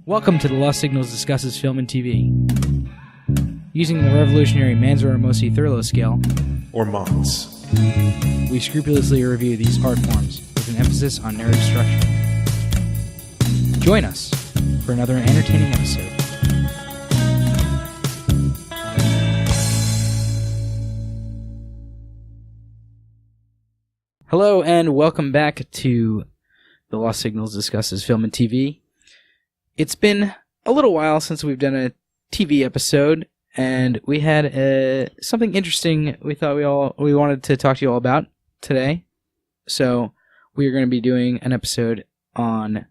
Welcome to the Lost Signals Discusses Film and TV. Using the revolutionary Manzur-Mosi Thurlow scale, or MONS, we scrupulously review these art forms with an emphasis on narrative structure. Join us for another entertaining episode. Hello and welcome back to the Lost Signals Discusses Film and TV. It's been a little while since we've done a TV episode, and we had something interesting we thought we wanted to talk to you all about today. So we are going to be doing an episode on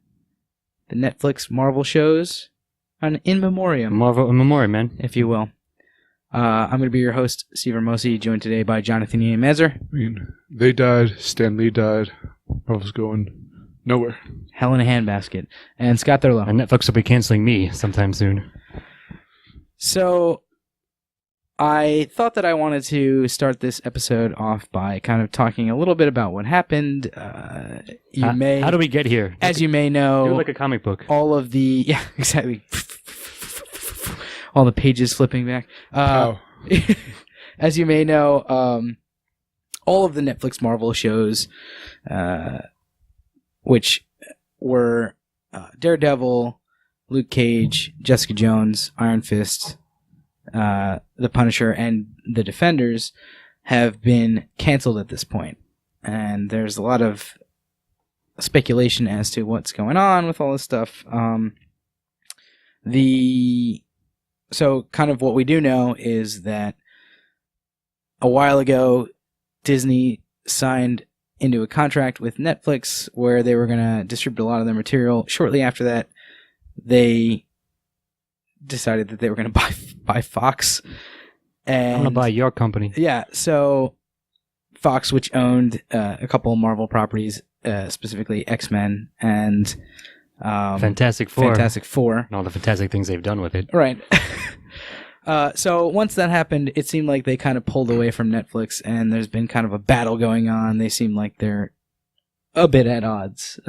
the Netflix Marvel shows on In Memoriam. Marvel In Memoriam, man. If you will. I'm going to be your host, Steve Mosi, joined today by Jonathan Ian Mazur. I mean, they died, Stan Lee died, Marvel's going nowhere. Hell in a Handbasket. And Scott Thurlow. And Netflix will be canceling me sometime soon. So, I thought that I wanted to start this episode off by kind of talking a little bit about what happened. How do we get here? As you may know... Do like a comic book. All of the... Yeah, exactly. All the pages flipping back. As you may know, all of the Netflix Marvel shows... which were Daredevil, Luke Cage, Jessica Jones, Iron Fist, The Punisher, and The Defenders, have been canceled at this point. And there's a lot of speculation as to what's going on with all this stuff. So kind of what we do know is that a while ago, Disney signed into a contract with Netflix where they were going to distribute a lot of their material. Shortly after that, they decided that they were going to buy Fox. And I'm going to buy your company. Yeah, so Fox, which owned a couple of Marvel properties, specifically X-Men and Fantastic Four. And all the fantastic things they've done with it. Right. So once that happened, it seemed like they kind of pulled away from Netflix, and there's been kind of a battle going on. They seem like they're a bit at odds,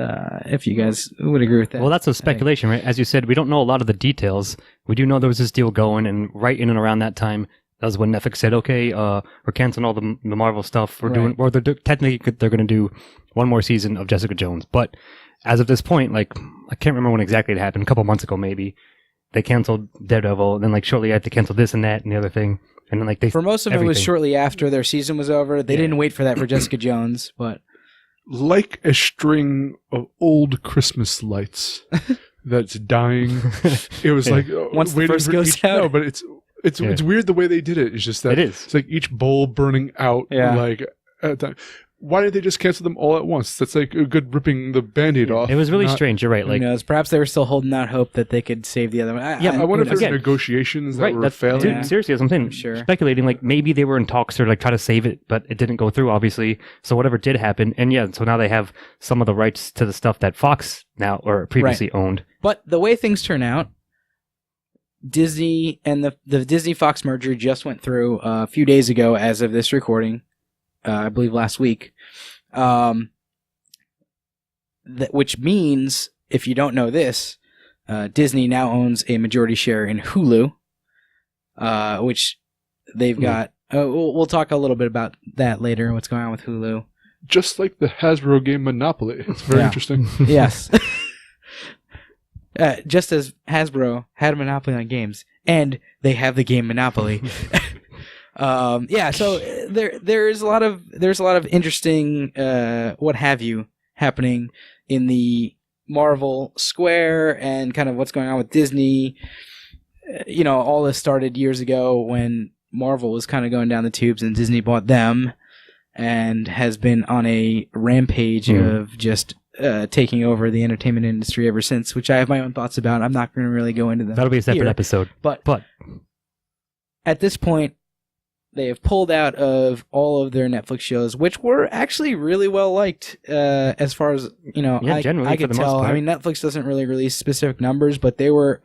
if you guys would agree with that. Well, that's a speculation, right? As you said, we don't know a lot of the details. We do know there was this deal going, and right in and around that time, that was when Netflix said, okay, we're canceling all the Marvel stuff. Technically, they're going to do one more season of Jessica Jones. But as of this point, like, I can't remember when exactly it happened, a couple months ago maybe. They canceled Daredevil, and then like shortly after they canceled this and that and the other thing, and then like they for most of everything. It was shortly after their season was over. They didn't wait for that for Jessica Jones, but like a string of old Christmas lights that's dying. It was like once the first goes out. No, but it's weird the way they did it. It's just that it's like each bowl burning out. Yeah. Like at a time. Why did they just cancel them all at once? That's like a good ripping the Band-Aid off. It was really strange. You're right. Like, who knows? Perhaps they were still holding out hope that they could save the other one. I wonder if there were negotiations that were failing. Dude, seriously, that's something. Sure. Speculating, like maybe they were in talks to like try to save it, but it didn't go through, obviously. So whatever did happen, and so now they have some of the rights to the stuff that Fox now or previously owned. But the way things turn out, Disney and the Disney-Fox merger just went through a few days ago as of this recording, I believe last week. Which means, if you don't know this, Disney now owns a majority share in Hulu, which they've got. We'll talk a little bit about that later, what's going on with Hulu. Just like the Hasbro game Monopoly. It's very interesting. Yes. Just as Hasbro had a monopoly on games, and they have the game Monopoly. So there's a lot of interesting what have you happening in the Marvel Square and kind of what's going on with Disney. All this started years ago when Marvel was kind of going down the tubes and Disney bought them and has been on a rampage of just taking over the entertainment industry ever since, which I have my own thoughts about. I'm not going to really go into them. That'll be a separate episode. But at this point, they have pulled out of all of their Netflix shows, which were actually really well liked, as far as, I could tell. I mean, Netflix doesn't really release specific numbers, but they were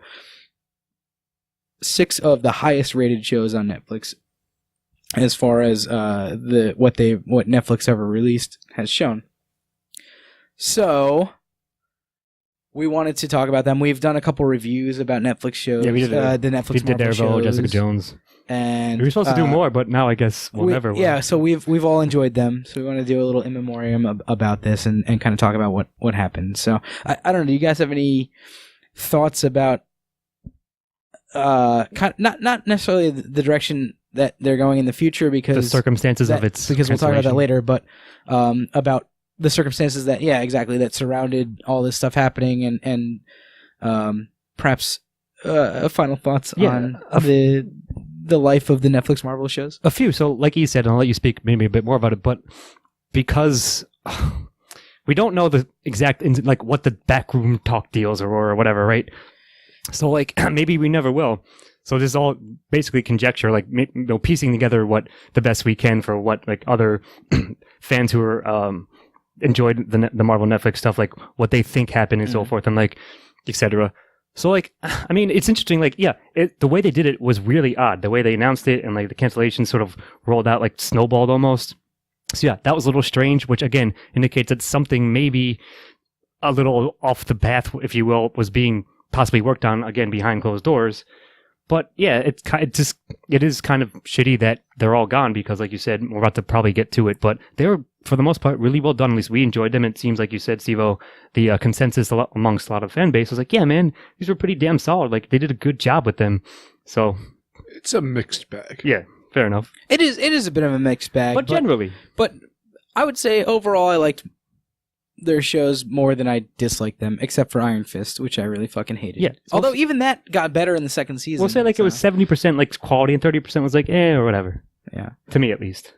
6 of the highest rated shows on Netflix as far as what Netflix ever released has shown. So we wanted to talk about them. We've done a couple reviews about Netflix shows. Yeah, we did the Netflix we did Marvel Daredevil, shows, Jessica Jones. and We were supposed to do more, but now I guess we'll never will. Yeah, so we've all enjoyed them. So we want to do a little in memoriam about this and kind of talk about what happened. So I don't know. Do you guys have any thoughts about not necessarily the direction that they're going in the future, because the circumstances of its because we'll talk about that cancellation. later, but about the circumstances that surrounded all this stuff happening, and perhaps final thoughts on the life of the Netflix Marvel shows. A few. So, like you said, and I'll let you speak maybe a bit more about it, but because we don't know the exact, like, what the backroom talk deals or whatever, right? So, like, maybe we never will. So this is all basically conjecture, like, piecing together what the best we can for what, like, other fans who are enjoyed the Marvel Netflix stuff, like, what they think happened and so forth, and, like, etc. So, like, I mean, it's interesting, like, yeah, the way they did it was really odd. The way they announced it and, like, the cancellation sort of rolled out, like, snowballed almost. So, yeah, that was a little strange, which, again, indicates that something maybe a little off the path, if you will, was being possibly worked on, again, behind closed doors. But, yeah, it is kind of shitty that they're all gone because, like you said, we're about to probably get to it, but they were, for the most part, really well done. At least we enjoyed them. It seems like you said, Steve-O, the consensus amongst a lot of fan base was like, yeah, man, these were pretty damn solid. Like, they did a good job with them. So It's a mixed bag. yeah, fair enough. It is a bit of a mixed bag, But generally, but I would say overall I liked their shows more than I disliked them, except for Iron Fist, which I really fucking hated. Yeah. So although even that got better in the second season. we'll say like it was 70% like quality and 30% was like or whatever. Yeah. To me, at least.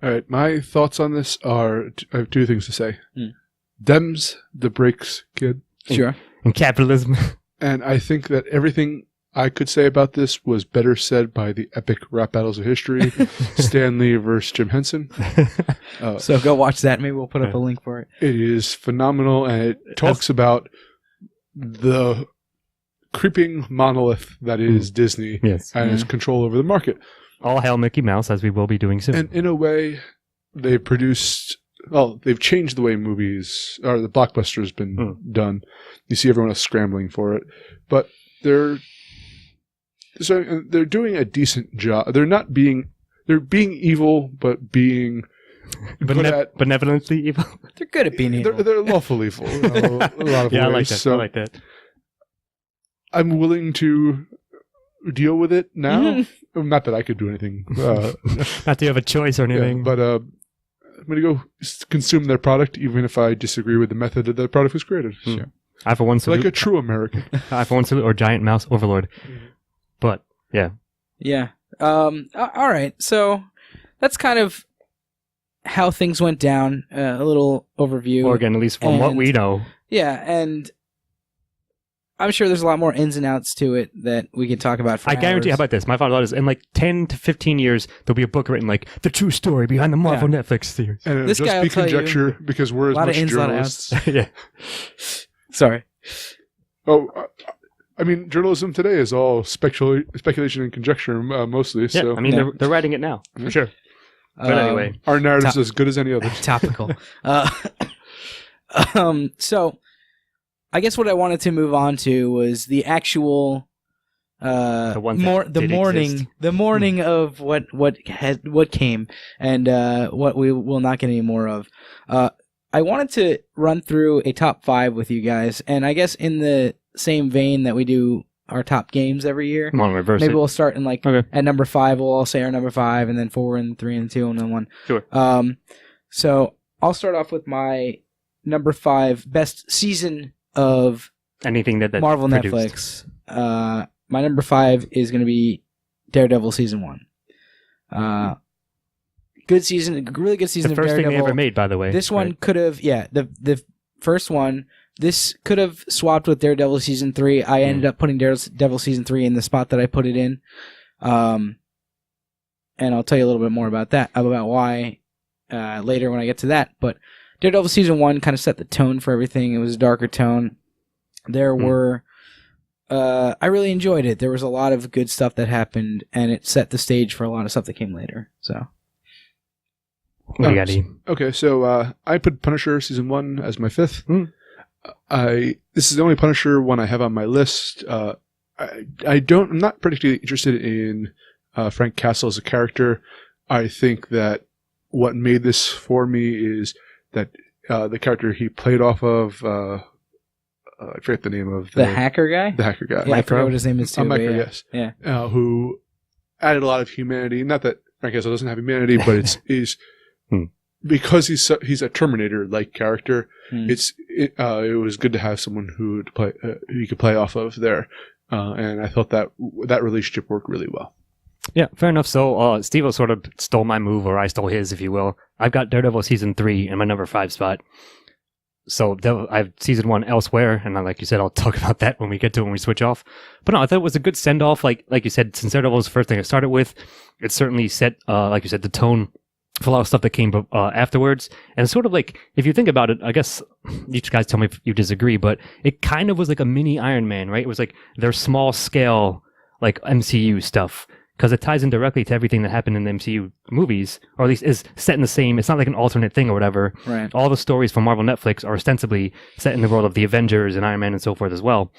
All right, my thoughts on this are I have two things to say. Them's the breaks, kid. Sure. And capitalism. And I think that everything I could say about this was better said by the epic rap battles of history, Stan Lee versus Jim Henson. So go watch that. Maybe we'll put up a link for it. It is phenomenal, and it talks about the creeping monolith that is Disney Yes. and its control over the market. All hail Mickey Mouse, as we will be doing soon. And in a way, they've changed the way movies, or the blockbuster has been done. You see everyone else scrambling for it. But they're doing a decent job. They're being evil, but being benevolently evil. They're good at being evil. They're lawful evil. A lot of Yeah, ways. I like that. So I like that. I'm willing to deal with it now. Not that I could do anything. Not that you have a choice or anything. Yeah, but I'm going to go consume their product, even if I disagree with the method that the product was created. Sure. I for one salute. Like a true American. I for one salute or giant mouse overlord. But yeah. Yeah. All right. So that's kind of how things went down. A little overview. Or again, at least from what we know. Yeah, and I'm sure there's a lot more ins and outs to it that we could talk about for I guarantee, how about this? My final thought is in like 10 to 15 years, there'll be a book written like the true story behind the Marvel Netflix series. And it'll This guy just will be tell you conjecture because we're as a lot much of ins, a lot of journalists. outs. Yeah. Sorry. Oh, I mean, journalism today is all speculation and conjecture mostly. Yeah, So I mean, Yeah. they're writing it now, for sure. But anyway. our narrative's as good as any other. Topical. So I guess what I wanted to move on to was the actual The one that did exist. the morning of what came and what we will not get any more of. I wanted to run through a top 5 with you guys, and I guess in the same vein that we do our top games every year. Come on, reverse Maybe it. we'll start in like Okay. at number 5. We'll all say our number 5, and then 4 and 3 and 2 and then 1. Sure. So I'll start off with my number 5 best season of Anything that Marvel produced. Netflix. My number 5 is going to be Daredevil season 1. Good season, really good season The of first Daredevil. thing they ever made, by the way. This one right? could have, the first one. This could have swapped with Daredevil season 3. I ended up putting Daredevil season 3 in the spot that I put it in, and I'll tell you a little bit more about that, about why later when I get to that. But Daredevil season 1 kind of set the tone for everything. It was a darker tone. There were I really enjoyed it. There was a lot of good stuff that happened, and it set the stage for a lot of stuff that came later. So, what do you got, E? Okay, so I put Punisher season 1 as my 5th. This is the only Punisher one I have on my list. I'm not particularly interested in Frank Castle as a character. I think that what made this for me is that the character he played off of, I forget the name of the hacker guy. The hacker guy. Yeah, I forget what his name is too. Micro, yeah. Yes. Yeah. Who added a lot of humanity. Not that Frank Castle doesn't have humanity, but it's because he's a Terminator-like character. It was good to have someone who you could play off of there, and I thought that relationship worked really well. Yeah, fair enough. So Steve sort of stole my move, or I stole his, if you will. I've got Daredevil season 3 in my number 5 spot. So I have season 1 elsewhere, and like you said, I'll talk about that when we get to it, when we switch off. But no, I thought it was a good send-off. Like you said, since Daredevil was the first thing I started with, it certainly set, like you said, the tone for a lot of stuff that came afterwards. And sort of like, if you think about it, I guess you guys tell me if you disagree, but it kind of was like a mini Iron Man, right? It was like their small scale, like MCU stuff. Because it ties in directly to everything that happened in the MCU movies, or at least is set in the same, it's not like an alternate thing or whatever. Right. All the stories from Marvel Netflix are ostensibly set in the world of the Avengers and Iron Man and so forth as well.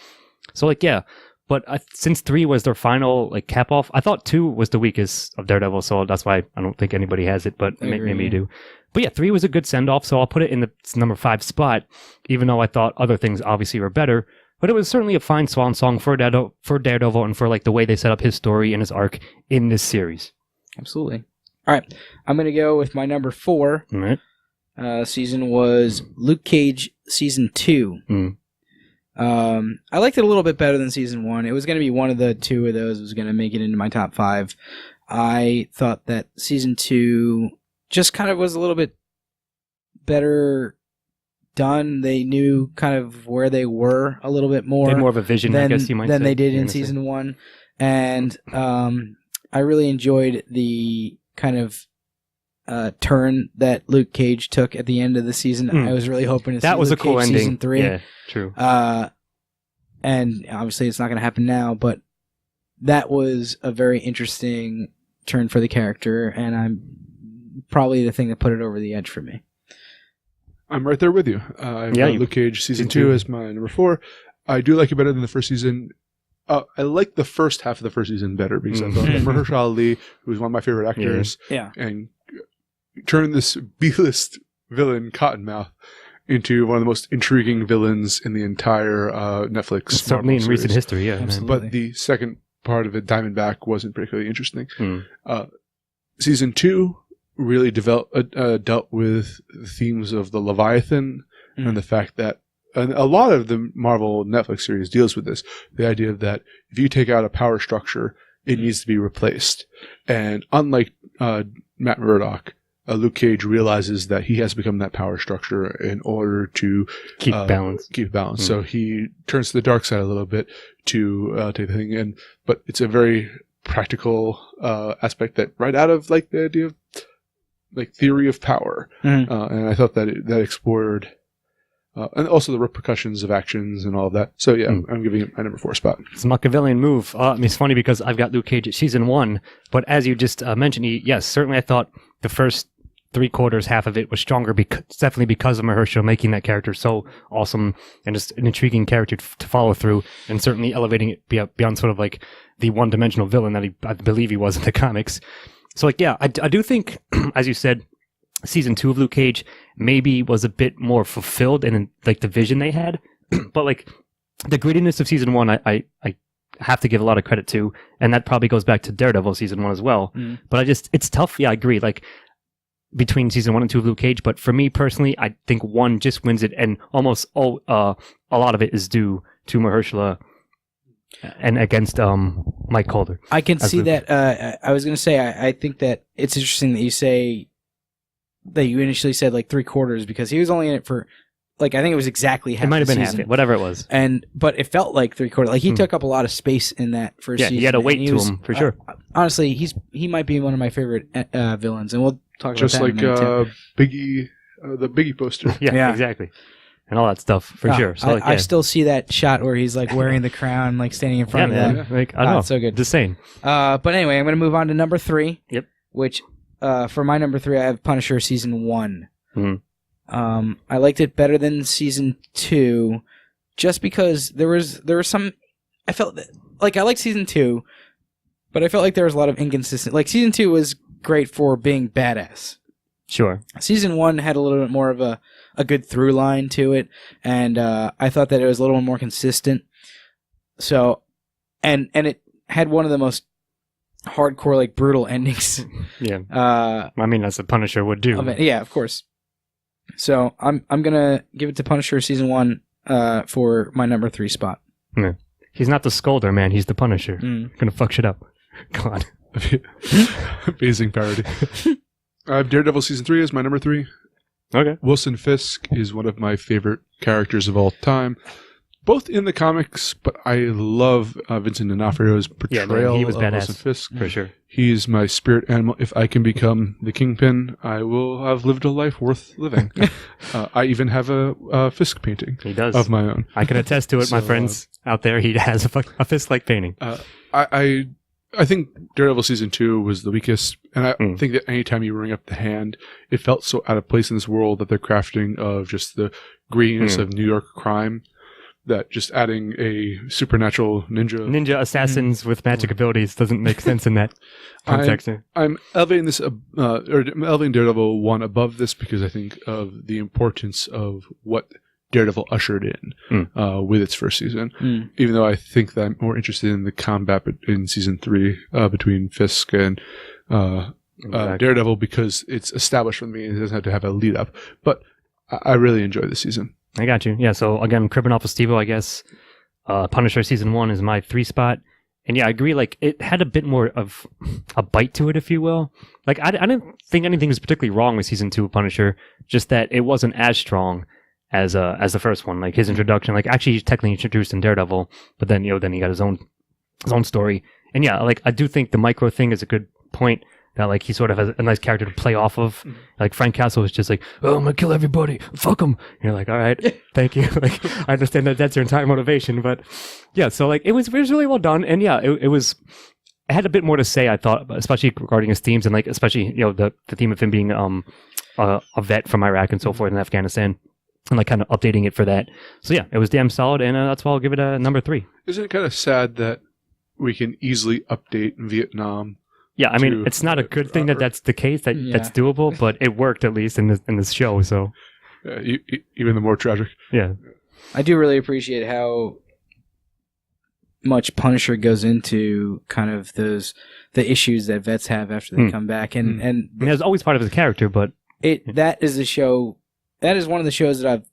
So like, yeah. But since 3 was their final like cap off, I thought 2 was the weakest of Daredevil, so that's why I don't think anybody has it, but maybe you do. But yeah, 3 was a good send off, so I'll put it in the number 5 spot, even though I thought other things obviously were better. But it was certainly a fine swan song for Daredevil and for like the way they set up his story and his arc in this series. Absolutely. All right, I'm going to go with my number 4. All right. Season was Luke Cage season 2. I liked it a little bit better than season 1. It was going to be one of the two of those was going to make it into my top 5. I thought that season 2 just kind of was a little bit better done. They knew kind of where they were a little bit more. They had more of a vision, I guess you might say. Than they did in season 1. And I really enjoyed the kind of turn that Luke Cage took at the end of the season. I was really hoping to see that was Luke a cool Cage ending. Season 3. Yeah, true. And obviously it's not going to happen now, but that was a very interesting turn for the character, and I'm probably the thing that put it over the edge for me. I'm right there with you. I've got Luke Cage season 2 as my number 4. I do like it better than the first season. I like the first half of the first season better because I thought Mahershala Ali, who was one of my favorite actors, and turned this B-list villain, Cottonmouth, into one of the most intriguing villains in the entire Netflix. Certainly in recent history, yeah. Absolutely. But the second part of it, Diamondback, wasn't particularly interesting. Season 2 really dealt with the themes of the Leviathan and the fact that, and a lot of the Marvel Netflix series deals with this, the idea that if you take out a power structure, it needs to be replaced. And unlike Matt Murdock, Luke Cage realizes that he has to become that power structure in order to keep balance. So he turns to the dark side a little bit to take the thing in. But it's a very practical aspect that right out of like the idea of like theory of power. And I thought that that explored and also the repercussions of actions and all of that. So yeah, I'm giving it my number 4 spot. It's a Machiavellian move. I mean, it's funny because I've got Luke Cage at season 1, but as you just mentioned, yes, certainly I thought the first 3/4, half of it was stronger, definitely because of Mahershala making that character so awesome and just an intriguing character to follow through, and certainly elevating it beyond sort of like the one-dimensional villain that I believe he was in the comics. So like, yeah, I do think, as you said, season 2 of Luke Cage maybe was a bit more fulfilled in like the vision they had, but like the grittiness of season 1, I have to give a lot of credit to, and that probably goes back to Daredevil season 1 as well. But it's tough. Yeah, I agree. Like between season 1 and 2 of Luke Cage, but for me personally, I think 1 just wins it, and almost a lot of it is due to Mahershala and against Mike Calder. I can see that. I was going to say, I think that it's interesting that you say that you initially said like 3/4 because he was only in it for like, I think it was exactly half. It might have been season. half it, whatever it was. But it felt like 3/4. Like he took up a lot of space in that first season. Yeah, he had a weight to him for sure. Honestly, he might be one of my favorite villains, and we'll talk about just that like in a minute, too. Biggie, the Biggie poster. Yeah, exactly. and all that stuff for sure. So I still see that shot where he's like wearing the crown, like standing in front of man. them. Like I don't know, It's so good. Just saying. But anyway, I'm going to move on to number 3. Yep. Which, for my number 3, I have Punisher season 1. Mm-hmm. I liked it better than season 2, just because there was some. I felt like I liked season 2, but I felt like there was a lot of inconsistent. Like season 2 was great for being badass. Sure. Season 1 had a little bit more of a good through line to it, and I thought that it was a little more consistent. So, and it had one of the most hardcore, like brutal endings. Yeah. I mean, that's a Punisher would do. Yeah, of course. So I'm gonna give it to Punisher season 1 for my number 3 spot. Yeah. He's not the scolder, man. He's the Punisher. Gonna fuck shit up. God. Amazing parody. I have Daredevil season 3 as my number 3. Okay. Wilson Fisk is one of my favorite characters of all time, both in the comics, but I love Vincent D'Onofrio's portrayal he was of badass, Wilson Fisk. for sure. He's my spirit animal. If I can become the Kingpin, I will have lived a life worth living. I even have a Fisk painting. He does. Of my own. I can attest to it, my friends out there. He has a Fisk-like painting. I think Daredevil season 2 was the weakest, and I think that anytime you bring up the hand, it felt so out of place in this world that they're crafting of just the grittiness of New York crime, that just adding a supernatural ninja assassins with magic abilities doesn't make sense in that context. I'm elevating this, elevating Daredevil 1 above this because I think of the importance of what Daredevil ushered in with its first season. Even though I think that I'm more interested in the combat in season 3 between Fisk and Daredevil because it's established with me and it doesn't have to have a lead up. But I really enjoy this season. I got you. Yeah, so again, cribbing off of Steve-O, I guess Punisher season 1 is my 3 spot. And yeah, I agree. Like, it had a bit more of a bite to it, if you will. Like, I didn't think anything was particularly wrong with season 2 of Punisher, just that it wasn't as strong as the first one. Like his introduction, like actually he's technically introduced in Daredevil, but then then he got his own story. And yeah, like I do think the micro thing is a good point, that like he sort of has a nice character to play off of. Like Frank Castle is just like, oh, I'm gonna kill everybody, fuck them. You're like, all right, thank you. Like I understand that that's your entire motivation, but yeah, so like it was really well done. And yeah, it had a bit more to say, I thought, especially regarding his themes, and like especially the theme of him being a vet from Iraq and so forth in Afghanistan. And like kind of updating it for that. So yeah, it was damn solid, and that's why I'll give it a number 3. Isn't it kind of sad that we can easily update Vietnam? Yeah, I mean, it's not a good thing that that's the case, that's doable, but it worked at least in this show. So even the more tragic. Yeah, I do really appreciate how much Punisher goes into kind of the issues that vets have after they come back, and it's always part of his character, but that is a show. That is one of the shows that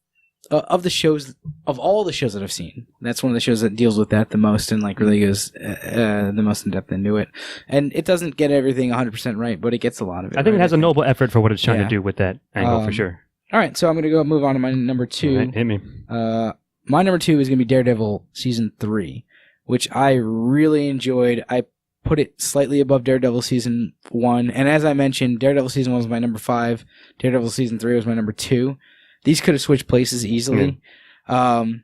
of all the shows that I've seen, that's one of the shows that deals with that the most and like really goes the most in depth into it. And it doesn't get everything 100% right, but it gets a lot of it. I think it has a noble effort for what it's trying to do with that angle for sure. All right, so I'm going to move on to my number 2. Right, hit me. My number 2 is going to be Daredevil season 3, which I really enjoyed. I put it slightly above Daredevil season 1, and as I mentioned, Daredevil season 1 was my number 5. Daredevil season 3 was my number 2. These could have switched places easily. But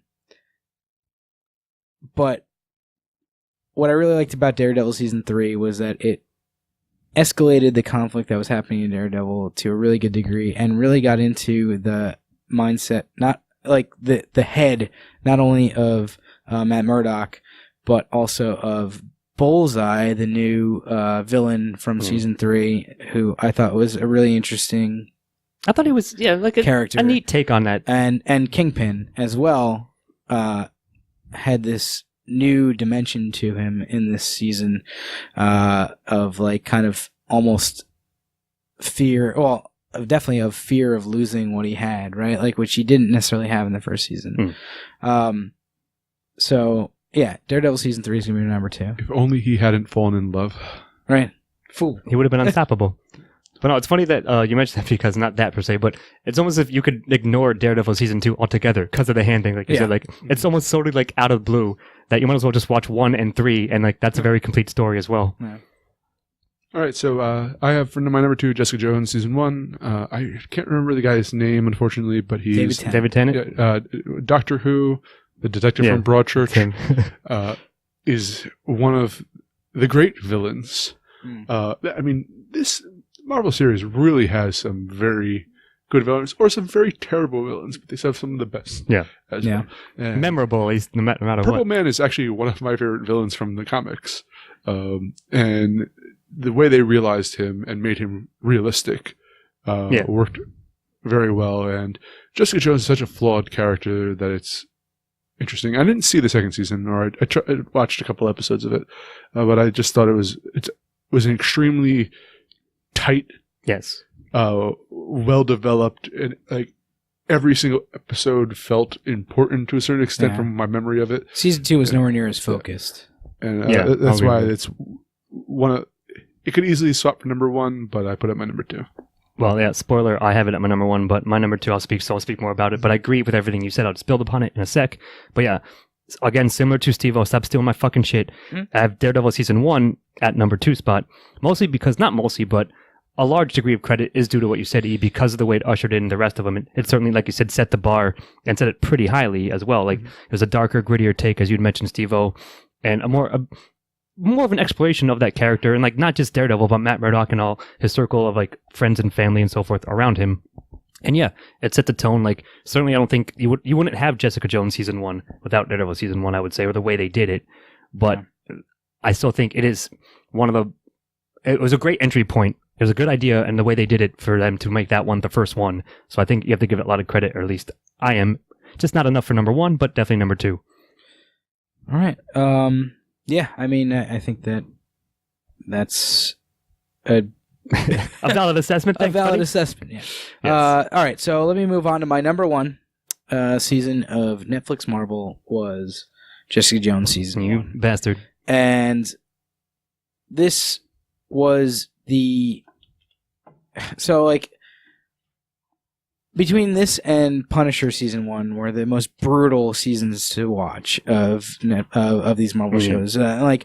what I really liked about Daredevil season 3 was that it escalated the conflict that was happening in Daredevil to a really good degree, and really got into the mindset, not like the head, not only of Matt Murdock, but also of Bullseye, the new villain from season 3, who I thought was a really interesting. I thought he was like character, a neat take on that, and Kingpin as well had this new dimension to him in this season of like kind of almost fear. Well, definitely of fear of losing what he had, right? Like which he didn't necessarily have in the first season. So. Yeah, Daredevil season 3 is going to be number 2. If only he hadn't fallen in love. Right. Fool. He would have been unstoppable. But no, it's funny that you mentioned that because not that per se, but it's almost as if you could ignore Daredevil season 2 altogether because of the hand thing. Like you said, like it's almost sort of like out of blue that you might as well just watch 1 and 3, and like that's a very complete story as well. Yeah. All right, so I have for my number 2 Jessica Jones season 1. I can't remember the guy's name, unfortunately, but he's David Tennant. Doctor Who, the detective from Broadchurch, is one of the great villains. I mean, this Marvel series really has some very good villains or some very terrible villains, but they have some of the best. Well. And memorable, at least, no matter Purple what. Man is actually one of my favorite villains from the comics. And the way they realized him and made him realistic worked very well. And Jessica Jones is such a flawed character that it's interesting. I didn't see the second season, or I watched a couple episodes of it, but I just thought it was an extremely tight, well developed, and like every single episode felt important to a certain extent from my memory of it. Season 2 was nowhere near as focused, and that's why it's one of. It could easily swap for number 1, but I put it my number 2. Well, spoiler, I have it at my number 1, but my number 2, I'll speak more about it. But I agree with everything you said. I'll just build upon it in a sec. But yeah, again, similar to Steve-O, stop stealing my fucking shit. I have Daredevil season 1 at number 2 spot, mostly because, not mostly, but a large degree of credit is due to what you said, E, because of the way it ushered in the rest of them. It certainly, like you said, set the bar and set it pretty highly as well. Like, it was a darker, grittier take, as you'd mentioned, Steve-O, and a more of an exploration of that character, and like not just Daredevil, but Matt Murdock and all his circle of like friends and family and so forth around him. And yeah, it set the tone. Like, certainly I don't think you wouldn't have Jessica Jones season 1 without Daredevil season 1, I would say, or the way they did it. But I still think it is it was a great entry point. It was a good idea, and the way they did it for them to make that one the first one. So I think you have to give it a lot of credit, or at least I am. Just not enough for number 1, but definitely number 2. All right. Yeah, I mean, I think that's a valid assessment. Thanks, buddy. Assessment. Yeah. Yes. All right, so let me move on to my number 1 season of Netflix Marvel was Jessica Jones season 1. You bastard. And this was between this and Punisher season 1 were the most brutal seasons to watch of these Marvel shows. At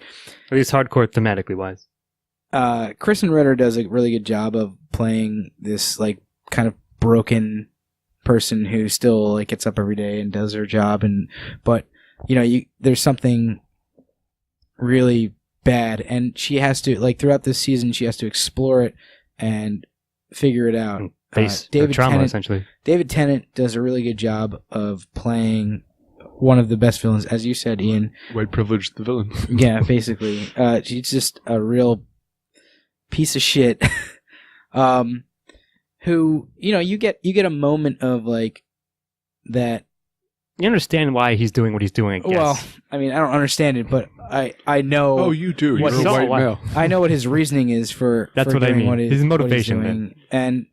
least hardcore thematically wise. Kristen Ritter does a really good job of playing this like kind of broken person who still like gets up every day and does her job, but there's something really bad, and she has to, like, throughout this season she has to explore it and figure it out. Face trauma, essentially. David Tennant does a really good job of playing one of the best villains, as you said, Ian. White privilege, the villain. Yeah, basically. She's just a real piece of shit. Who, you get a moment of like that. You understand why he's doing what he's doing, I guess. Well, I mean, I don't understand it, but I know. Oh, you do. You're a white male. I know what his reasoning is for. That's for what I mean. His what motivation, he's doing. man. And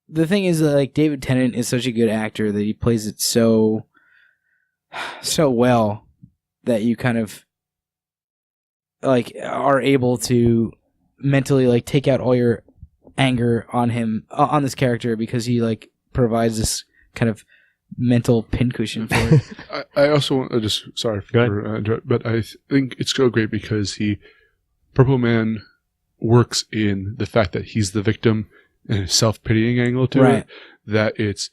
the thing is that, like, David Tennant is such a good actor that he plays it so well that you kind of like are able to mentally like take out all your anger on him, on this character, because he like provides this kind of mental pincushion for it. I also want to just, sorry for but I think it's so great because Purple Man works in the fact that he's the victim and a self-pitying angle to it, that it's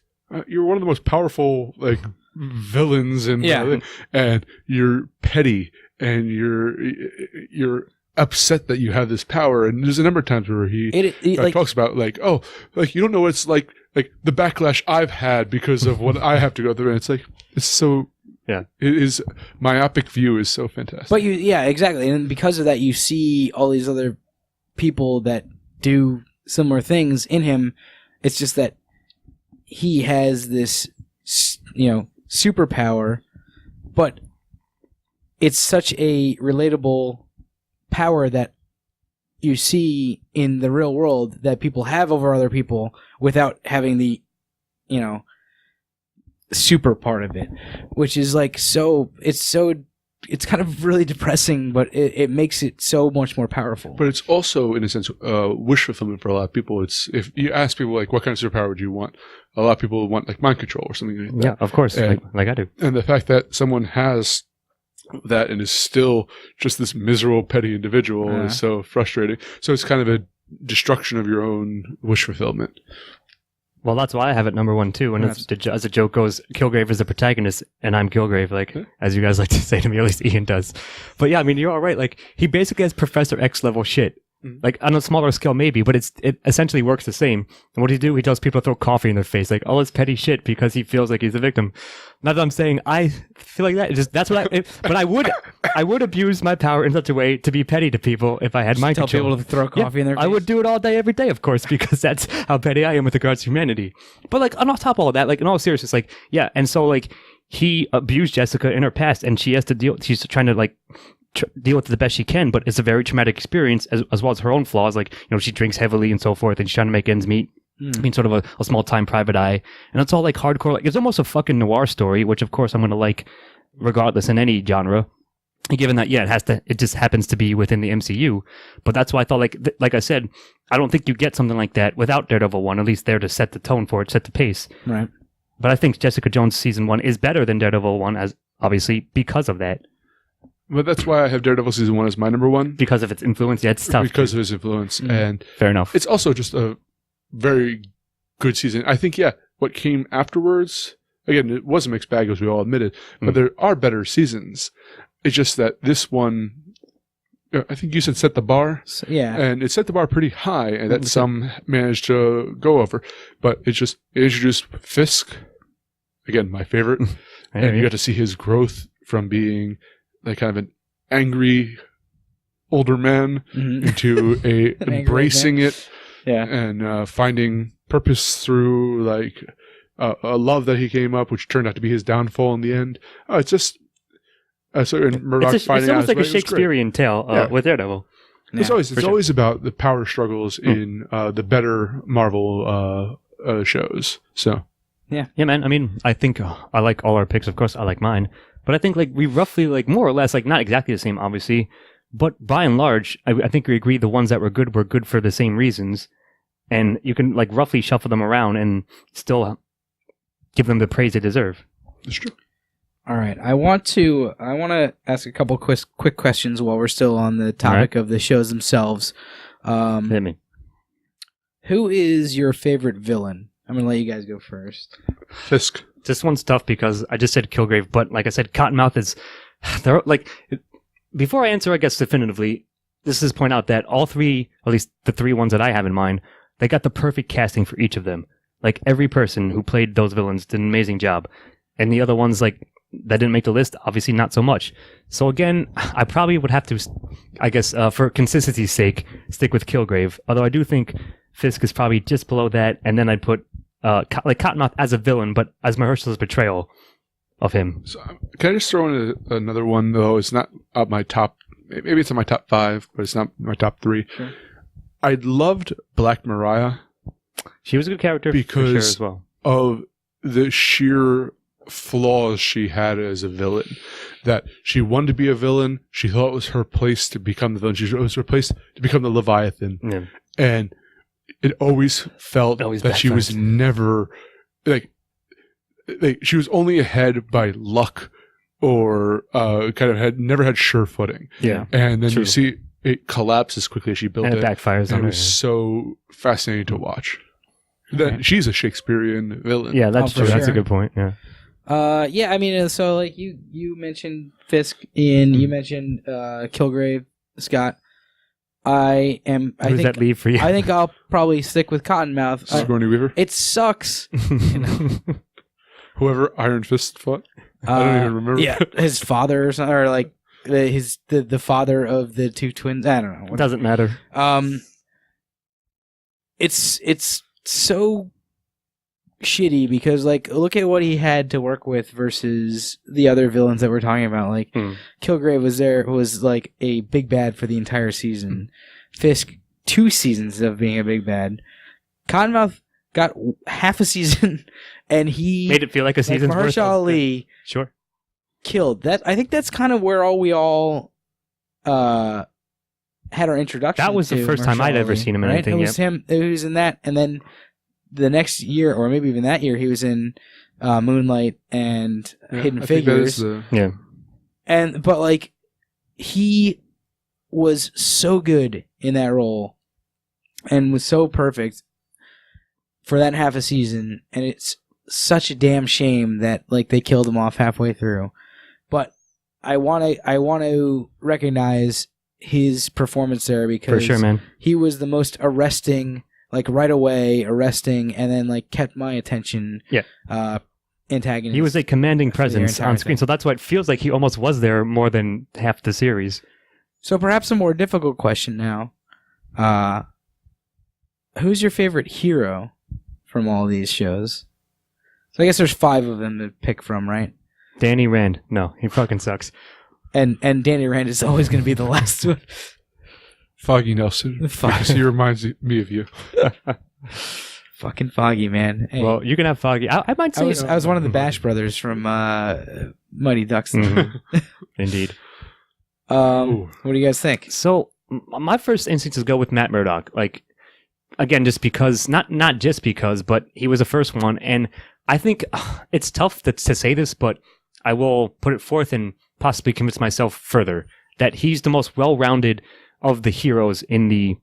you're one of the most powerful like villains and you're petty and you're upset that you have this power. And there's a number of times where he talks about like, oh, like you don't know what it's like the backlash I've had because of what I have to go through. And it's like, it's so, it is, myopic view is so fantastic. But exactly. And because of that, you see all these other people that do similar things in him. It's just that he has this, superpower, but it's such a relatable power that you see in the real world that people have over other people without having the, super part of it, which is like it's kind of really depressing, but it makes it so much more powerful. But it's also, in a sense, wish fulfillment for a lot of people. It's, if you ask people like, what kind of superpower would you want? A lot of people want like mind control or something like that. Yeah, of course, and, like I do. And the fact that someone has that and is still just this miserable, petty individual is so frustrating. So it's kind of a destruction of your own wish fulfillment. Well, that's why I have it number 1 too. And as a joke goes, Kilgrave is the protagonist, and I'm Kilgrave, like as you guys like to say to me, at least Ian does. But yeah, I mean, you're all right. Like he basically has Professor X level shit. Like on a smaller scale, maybe, but it essentially works the same. And what does he do? He tells people to throw coffee in their face, like all this petty shit, because he feels like he's a victim. Not that I'm saying I feel like that. That's what but I would abuse my power in such a way to be petty to people if I had mind control. Tell people to throw coffee in their face. I would do it all day, every day, of course, because that's how petty I am with regards to humanity. But like on top of all that, like in all seriousness, like yeah, and so like he abused Jessica in her past, and she has to deal. She's trying to like deal with it the best she can, but it's a very traumatic experience as well as her own flaws. Like, you know, she drinks heavily and so forth, and she's trying to make ends meet, being sort of a small time private eye, and it's all like hardcore. Like, it's almost a fucking noir story, which of course I'm going to like regardless in any genre. And given that, yeah, it just happens to be within the MCU, but that's why I thought like I said, I don't think you get something like that without Daredevil 1, at least there to set the tone for it, set the pace. Right. But I think Jessica Jones season 1 is better than Daredevil 1, as obviously because of that. But that's why I have Daredevil season 1 as my number 1. Because of its influence. Yeah, it's tough. Because of his influence. And fair enough. It's also just a very good season. I think, yeah, what came afterwards, again, it was a mixed bag, as we all admitted, but there are better seasons. It's just that this one, I think you said set the bar. Yeah. And it set the bar pretty high, and that some managed to go over. But it introduced Fisk, again, my favorite. And you got to see his growth from being like kind of an angry older man into embracing it and finding purpose through like a love that he came up, which turned out to be his downfall in the end. It's just Murdoch it's finding almost out like a Shakespearean tale with Daredevil. It's always about the power struggles in the better Marvel shows. So yeah, man. I mean, I think I like all our picks. Of course, I like mine. But I think like we roughly like more or less like not exactly the same, obviously, but by and large, I think we agree the ones that were good for the same reasons, and you can like roughly shuffle them around and still give them the praise they deserve. That's true. All right, I want to ask a couple quick questions while we're still on the topic of the shows themselves. Hit me. Who is your favorite villain? I'm gonna let you guys go first. Fisk. This one's tough because I just said Kilgrave, but like I said, Cottonmouth is... They're like... Before I answer, I guess, definitively, this is point out that all three, at least the three ones that I have in mind, they got the perfect casting for each of them. Like, every person who played those villains did an amazing job. And the other ones, like, that didn't make the list, obviously not so much. So again, I probably would have to, I guess, for consistency's sake, stick with Kilgrave. Although I do think Fisk is probably just below that, and then I'd put like Cottonmouth as a villain, but as Mahershala's betrayal of him. So, can I just throw in another one, though? It's not up my top, maybe it's in my top 5, but it's not my top 3. Sure. I loved Black Mariah. She was a good character because for sure as well. Of the sheer flaws she had as a villain. That she wanted to be a villain, she thought it was her place to become the villain, it was her place to become the Leviathan. Yeah. And it always felt that she was never like she was only ahead by luck or kind of never had sure footing. Yeah. And then you see it collapse as quickly as she built it. And it backfires on her. It was so fascinating to watch. That she's a Shakespearean villain. Yeah, that's true. Sure. That's a good point. Yeah. Yeah, I mean, so like you mentioned Fisk, Ian, you mentioned Kilgrave, Scott. I does that leave for you? I think I'll probably stick with Cottonmouth. Sigourney Weaver. It sucks. You know? Whoever Iron Fist fought. I don't even remember. Yeah, his father or something, or like the father of the two twins. I don't know. It doesn't matter. It's so shitty because like look at what he had to work with versus the other villains that we're talking about. Like Kilgrave was like a big bad for the entire season. Fisk 2 seasons of being a big bad. Cottonmouth got half a season and he made it feel like a season's worth. Mahershala Ali killed that. I think that's kind of where we all had our introduction. That was the first time I'd ever seen him in anything. It was him. It was in that, and then the next year, or maybe even that year, he was in Moonlight and Hidden Figures. but like he was so good in that role and was so perfect for that half a season, and it's such a damn shame that like they killed him off halfway through. But I want to recognize his performance there because For sure, man. he was the most arresting, like right away arresting, and then like kept my attention. Yeah. Antagonist. He was a commanding for the presence entire on screen, thing. so that's why it feels like he almost was there more than half the series. So perhaps a more difficult question now. Who's your favorite hero from all these shows? So I guess there's 5 of them to pick from, right? Danny Rand. No, he fucking sucks. And Danny Rand is always going to be the last one. Foggy Nelson. Because he reminds me of you. Fucking Foggy, man. Hey, Well, you can have Foggy. I might say... I was one of the Bash brothers from Mighty Ducks. Mhm. Indeed. Ooh. What do you guys think? So, my first instinct is go with Matt Murdock. Like, again, just because... Not just because, but he was the first one. And I think it's tough to say this, but I will put it forth and possibly convince myself further that he's the most well-rounded of the heroes in the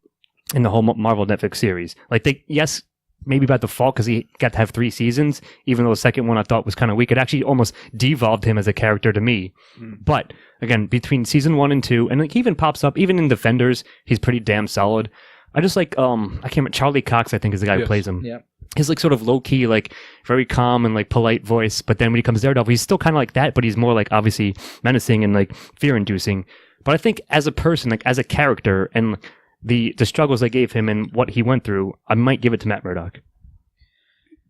whole Marvel Netflix series. Like, yes, maybe by default because he got to have 3 seasons, even though the second one I thought was kind of weak. It actually almost devolved him as a character to me. But again, between season 1 and 2, and like he even pops up even in Defenders, he's pretty damn solid. I just like I can't remember, Charlie Cox, I think, is the guy who plays him. Yeah. His like sort of low key, like very calm and like polite voice, but then when he comes Daredevil, he's still kind of like that, but he's more like obviously menacing and like fear inducing. But I think as a person, like as a character, and the struggles I gave him and what he went through, I might give it to Matt Murdock.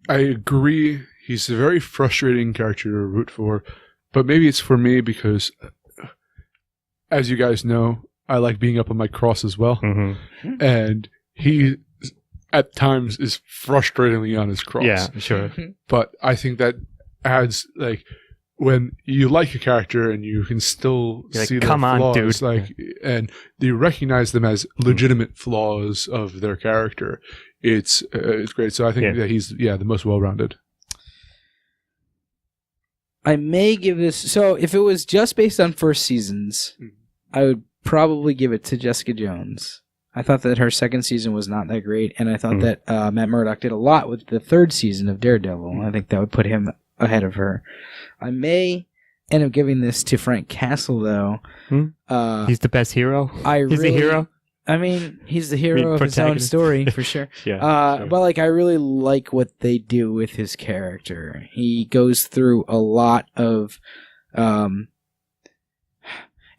I agree. He's a very frustrating character to root for, but maybe it's for me because, as you guys know, I like being up on my cross as well, and he at times is frustratingly on his cross. Yeah, sure. But I think that adds like when you like a character and you can still You're like, see "Come their on, flaws, dude." like, and you recognize them as legitimate flaws of their character. It's great. So I think that he's the most well-rounded. I may give this... So if it was just based on first seasons, I would probably give it to Jessica Jones. I thought that her second season was not that great, and I thought that Matt Murdock did a lot with the 3rd season of Daredevil. I think that would put him ahead of her. I may end up giving this to Frank Castle, though. He's the best hero. He's the hero. I mean, he's the hero of his own story, for sure. Yeah. But like, I really like what they do with his character. He goes through a lot of...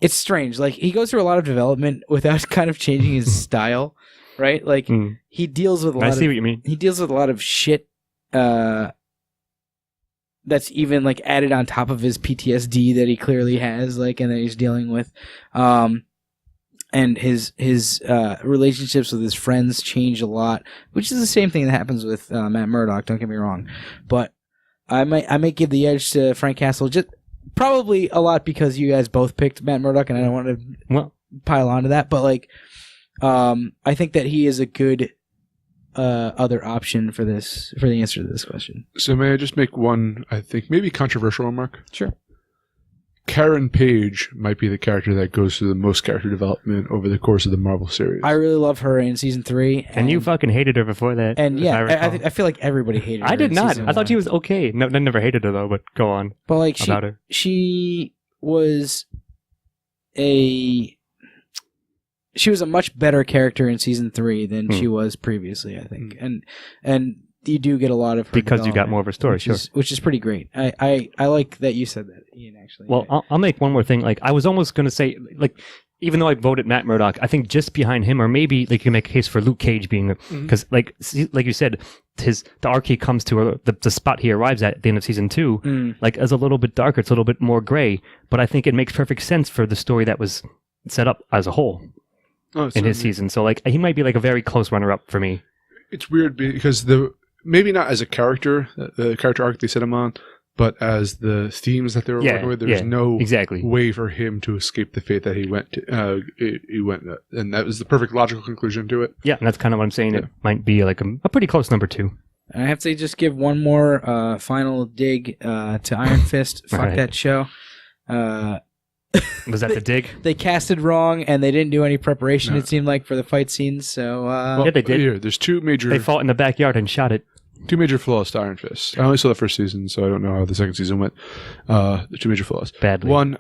it's strange. Like, he goes through a lot of development without kind of changing his style, right? Like, he deals with a lot I see what you mean. He deals with a lot of shit that's even, like, added on top of his PTSD that he clearly has, like, and that he's dealing with. And his relationships with his friends change a lot, which is the same thing that happens with Matt Murdock, don't get me wrong. But I might give the edge to Frank Castle, just probably a lot because you guys both picked Matt Murdock, and I don't want to pile onto that. But like, I think that he is a good other option for the answer to this question. So may I just make one, I think, maybe controversial remark? Sure. Karen Page might be the character that goes through the most character development over the course of the Marvel series. I really love her in season 3. And you fucking hated her before that. And yeah, I feel like everybody hated her. I did in not. season I thought 1. she was okay. No, I never hated her though, but go on. But like about her. She was a much better character in season 3 than she was previously, I think. And you do get a lot of her because you got more of her story, which is pretty great. I like that you said that, Ian. Actually, well, I'll make one more thing. Like, I was almost going to say, like, even though I voted Matt Murdock, I think just behind him, or maybe they can make a case for Luke Cage being, because like you said, the arc he comes to, the spot he arrives at the end of season 2, like, is a little bit darker. It's a little bit more gray, but I think it makes perfect sense for the story that was set up as a whole in his season. So like, he might be like a very close runner-up for me. It's weird because maybe not as a character, the character arc they set him on, but as the themes that they were working with, there's no way for him to escape the fate that he went to. And that was the perfect logical conclusion to it. Yeah, and that's kind of what I'm saying. Yeah. It might be like a pretty close number 2. I have to just give one more final dig to Iron Fist. Fuck that show. Was that the dig? They casted wrong, and they didn't do any preparation. No. It seemed like for the fight scenes. So Yeah, they did. Here, there's two They major fought in the backyard and shot it. flaws to Iron Fist. I only saw the first season, so I don't know how the second season went. The two major flaws. Badly. One,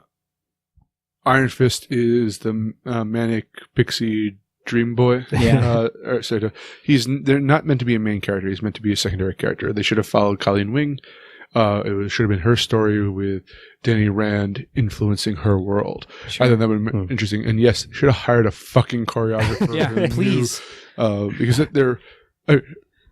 Iron Fist is the manic pixie dream boy. Yeah. They're not meant to be a main character. He's meant to be a secondary character. They should have followed Colleen Wing. Should have been her story with Danny Rand influencing her world. Sure. I think that would have been interesting. And yes, should have hired a fucking choreographer. Yeah, who knew, please. because they're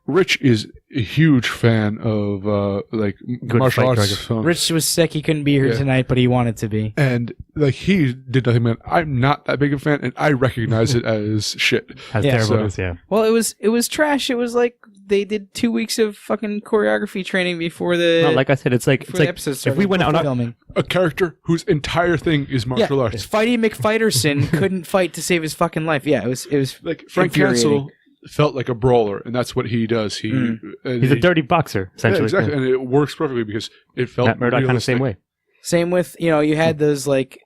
Rich is a huge fan of Good martial fight arts films. Rich was sick; he couldn't be here Yeah. tonight, but he wanted to be. And he did nothing. Man, I'm not that big a fan, and I recognize it as shit. As Yeah, terrible so- as, yeah. Well, it was trash. It was like they did 2 weeks of fucking choreography training before the No, like I said, it's like before the episode started. if we went out on filming. A character whose entire thing is martial arts. Fighty McFighterson couldn't fight to save his fucking life. Yeah, it was Like Frank infuriating. Cancel felt like a brawler, and that's what he does. he's a dirty boxer, Yeah, essentially. exactly, and it works perfectly because it felt Matt Murdock kind of same realistic. way. Same with you had those like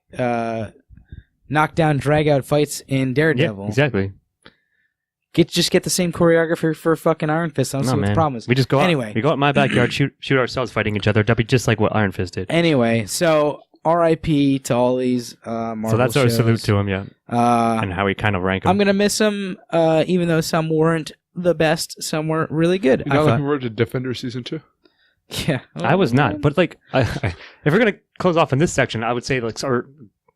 knockdown drag out fights in Daredevil. Yeah, exactly. Just get the same choreographer for fucking Iron Fist. I don't see what the problem is. We just go Anyway. out. We go out in my backyard, shoot ourselves fighting each other. That'd be just like what Iron Fist did. Anyway, so R.I.P. to all these Marvel So that's our shows. salute to him, yeah, Uh, and how we kind of rank him. I'm gonna miss them, even though some weren't the best, some were really good. You're I not thought. looking forward to Defender season 2? Yeah, I was not, but like, if we're gonna close off in this section, I would say like or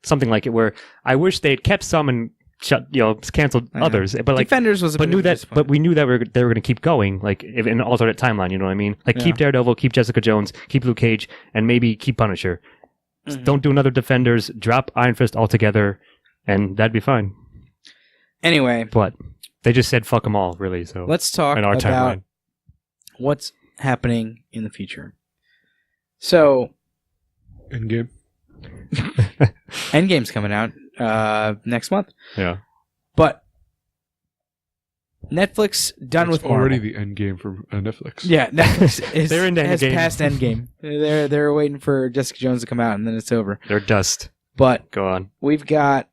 something like it, where I wish they'd kept some and canceled I know. others, but like. Defenders was a But bit knew of a that, disappointment. but we knew that they were going to keep going, like in an alternate timeline. You know what I mean? Like keep Yeah. Daredevil, keep Jessica Jones, keep Luke Cage, and maybe keep Punisher. Mhm. Don't do another Defenders. Drop Iron Fist altogether, and that'd be fine. Anyway, But they just said fuck them all, really. So let's talk in our about timeline, what's happening in the future. So, Endgame. Endgame's coming out next month, yeah. but Netflix done It's with Marvel. already the Endgame for Netflix. Yeah, Netflix They're into has Endgame. passed Endgame. They're waiting for Jessica Jones to come out, and then it's over. They're dust. But Go on. we've got,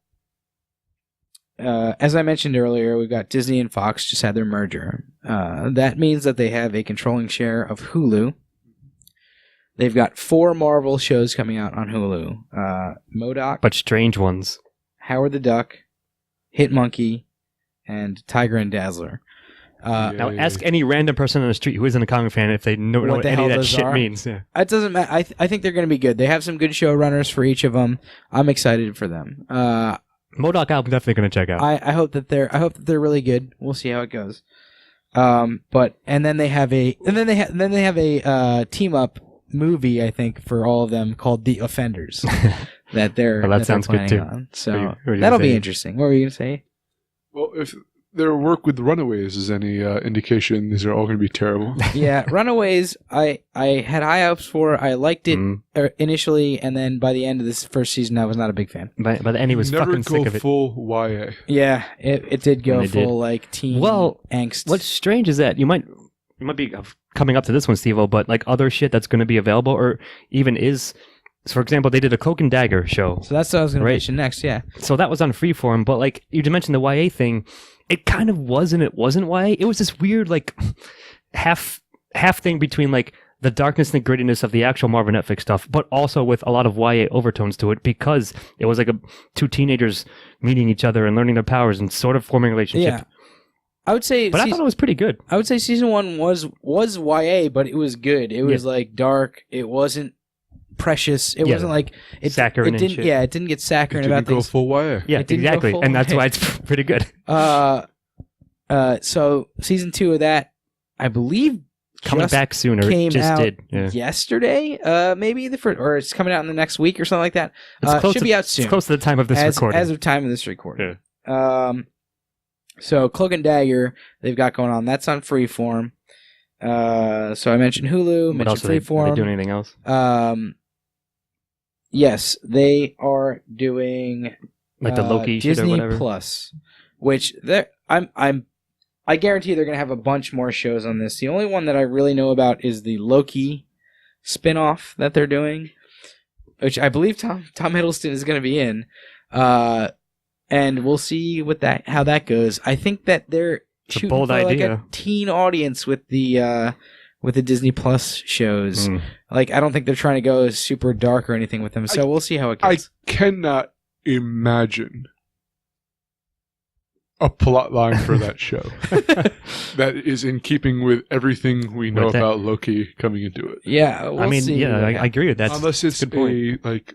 as I mentioned earlier, we've got Disney and Fox just had their merger. That means that they have a controlling share of Hulu. They've got 4 Marvel shows coming out on Hulu. MODOK, But strange ones. Howard the Duck, Hit Monkey, and Tiger and Dazzler. Now ask any random person on the street who isn't a comic fan if they know What what the any hell of that those shit are? means. Yeah. It doesn't matter. I think they're going to be good. They have some good showrunners for each of them. I'm excited for them. MODOK album definitely going to check out. I hope that they're really good. We'll see how it goes. And then they have a team up movie, I think, for all of them called The Offenders that they're Well, that sounds good, planning too. on. So What were you that'll gonna be say? interesting. What were you gonna say? Well, if their work with Runaways is any indication, these are all going to be terrible. Yeah, Runaways. I had high hopes for. I liked it initially, and then by the end of this first season, I was not a big fan. By the end, he was Never fucking go sick of it. full YA. Yeah, it did go They full did. like teen Well, angst. What's strange is that you might be coming up to this one, Steve-O, but like other shit that's going to be available or even is. So for example, they did a Cloak and Dagger show. So that's what I was going Right. to mention next. Yeah, So that was on Freeform, but like you just mentioned the YA thing, it kind of was and it wasn't YA. It was this weird like half thing between like the darkness and the grittiness of the actual Marvel Netflix stuff, but also with a lot of YA overtones to it because it was like two teenagers meeting each other and learning their powers and sort of forming a relationship. yeah. I would say, But I thought it was pretty good. I would say season 1 was YA, but it was good. It was like dark. It wasn't precious. It Yeah. wasn't like Saccharine and didn't. shit. Yeah, it didn't get It saccharine didn't about go things. full YA. Yeah, It didn't go exactly. full And that's YA. why it's pretty good. So season 2 of that, I believe, Coming just back sooner. It came just out did. Yeah. yesterday. Maybe the first, or it's coming out in the next week or something like that. It's Should be out soon. It's close to the time of this recording. As of time of this recording. So Cloak and Dagger they've got going on. That's on Freeform. So I mentioned Hulu, What else mentioned are they Freeform. doing anything else? Yes, they are doing Like the Loki shit or Disney whatever? Plus, which I guarantee they're gonna have a bunch more shows on this. The only one that I really know about is the Loki spin-off that they're doing. which I believe Tom Hiddleston is going to be in. And we'll see how that goes. I think that they're shooting bold for idea. like a teen audience with the Disney Plus shows. Like, I don't think they're trying to go super dark or anything with them. So we'll see how it goes. I cannot imagine a plot line for that show that is in keeping with everything we know about Loki coming into it. Yeah, we'll see. I agree with that. Unless it's a like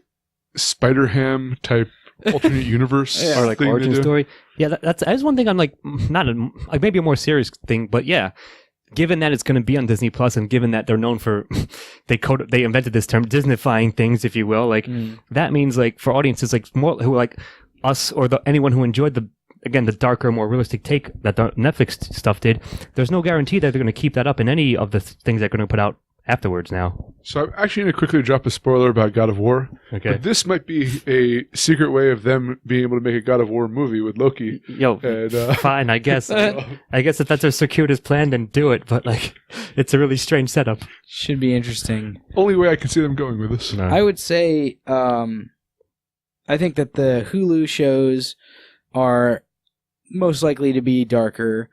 Spider-Ham type alternate universe or like origin story. Yeah, that's one thing. I'm like, not like maybe a more serious thing, but yeah. Given that it's going to be on Disney Plus, and given that they're known for they invented this term Disneyfying things, if you will, like that means like for audiences like more who like us or anyone who enjoyed the darker, more realistic take that the Netflix stuff did, there's no guarantee that they're going to keep that up in any of the things they're going to put out afterwards now. So I'm actually going to quickly drop a spoiler about God of War. Okay. But this might be a secret way of them being able to make a God of War movie with Loki. Yo, and, fine, I guess. I guess if that's their circuitous plan, then do it. But like, it's a really strange setup. Should be interesting. Only way I can see them going with this. No. I would say, I think that the Hulu shows are most likely to be darker.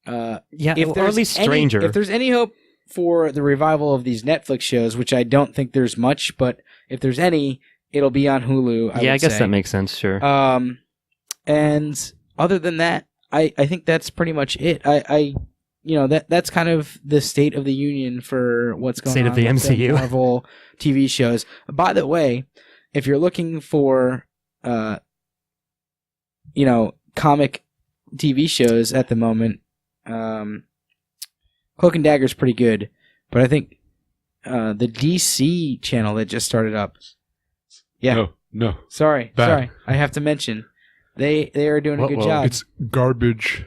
Or at least stranger. If there's any hope for the revival of these Netflix shows, which I don't think there's much, but if there's any, it'll be on Hulu. I guess that makes sense. Sure. And other than that, I think that's pretty much it. That's kind of the state of the union for what's going on of the with MCU. the Marvel TV shows. By the way, if you're looking for, comic TV shows at the moment, Cloak and Dagger is pretty good, but I think the DC channel that just started up. Yeah. No. Sorry. I have to mention they are doing a good job. It's garbage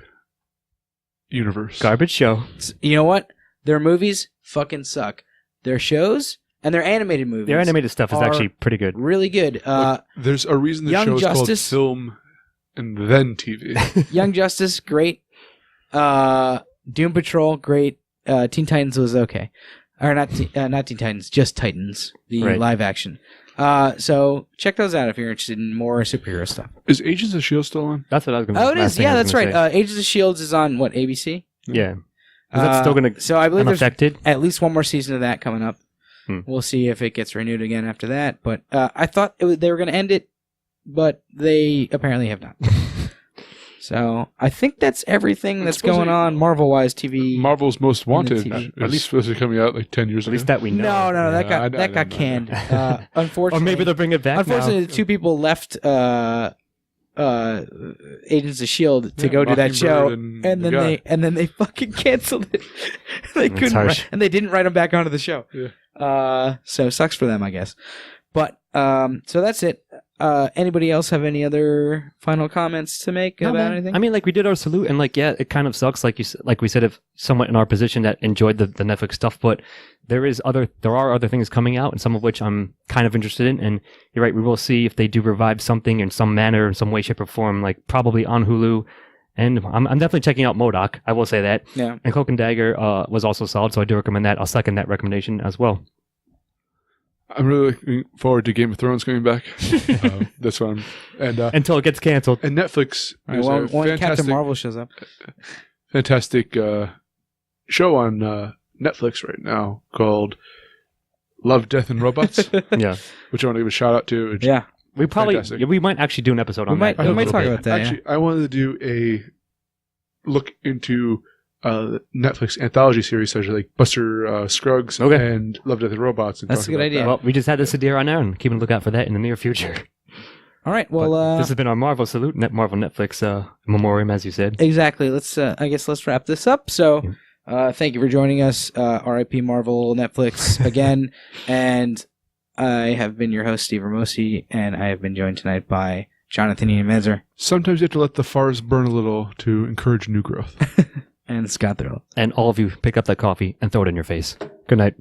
universe. Garbage show. You know what? Their movies fucking suck. Their shows and their animated movies. Their animated stuff is actually pretty good. Really good. Look, there's a reason the Young show is called Justice. film and then TV. Young Justice, great. Doom Patrol, great. Teen Titans was okay, or not Teen Titans, just Titans, the live action. So check those out if you're interested in more superhero stuff. Is Agents of S.H.I.E.L.D. still on? That's what I was going to say. Oh, it is. Yeah, that's right. Agents of S.H.I.E.L.D. is on what, ABC? Yeah. Is that still going to? So I believe unaffected? There's at least one more season of that coming up. We'll see if it gets renewed again after that. But I thought they were going to end it, but they apparently have not. So I think that's everything that's going on Marvel-wise TV. Marvel's Most Wanted TV. at least supposed to be coming out like 10 years ago. At least that we know. No, that got canned. Unfortunately, or maybe they'll bring it back. Unfortunately, now. the two people left Agents of S.H.I.E.L.D. to go do that show, and then they fucking canceled it. They couldn't write, and they didn't write them back onto the show. Yeah. So sucks for them, I guess. But so that's it. Anybody else have any other final comments to make about anything? I mean, like we did our salute, and it kind of sucks. Like we said, if somewhat in our position that enjoyed the Netflix stuff, but there are other things coming out, and some of which I'm kind of interested in. And you're right, we will see if they do revive something in some manner, in some way, shape, or form. Like probably on Hulu. And I'm definitely checking out MODOK. I will say that. Yeah. And Cloak and Dagger was also solid, so I do recommend that. I'll second that recommendation as well. I'm really looking forward to Game of Thrones coming back. That's what I'm... And, until it gets canceled. And Netflix is a when Captain Marvel shows up. Fantastic show on Netflix right now called Love, Death, and Robots. Yeah. Which I want to give a shout out to. Yeah. We might actually do an episode on that. We might talk about that. Actually, I wanted to do a look into Netflix anthology series such as like Buster Scruggs and Love, Death, and Robots. And that's a good idea. Well, we just had this idea on air, and keep a lookout for that in the near future. All right. Well, this has been our Marvel salute, Marvel Netflix Memoriam, as you said. Exactly. Let's wrap this up. So, thank you for joining us, R.I.P. Marvel Netflix again, and I have been your host, Steve Ramosi, and I have been joined tonight by Jonathan Ian Mezer. Sometimes you have to let the fires burn a little to encourage new growth. And Scott Thrill. And all of you, pick up that coffee and throw it in your face. Good night.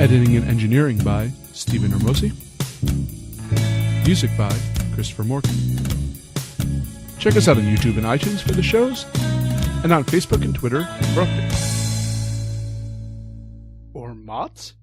Editing and engineering by Stephen Ramosi. Music by Christopher Morgan. Check us out on YouTube and iTunes for the shows, and on Facebook and Twitter for updates. moths?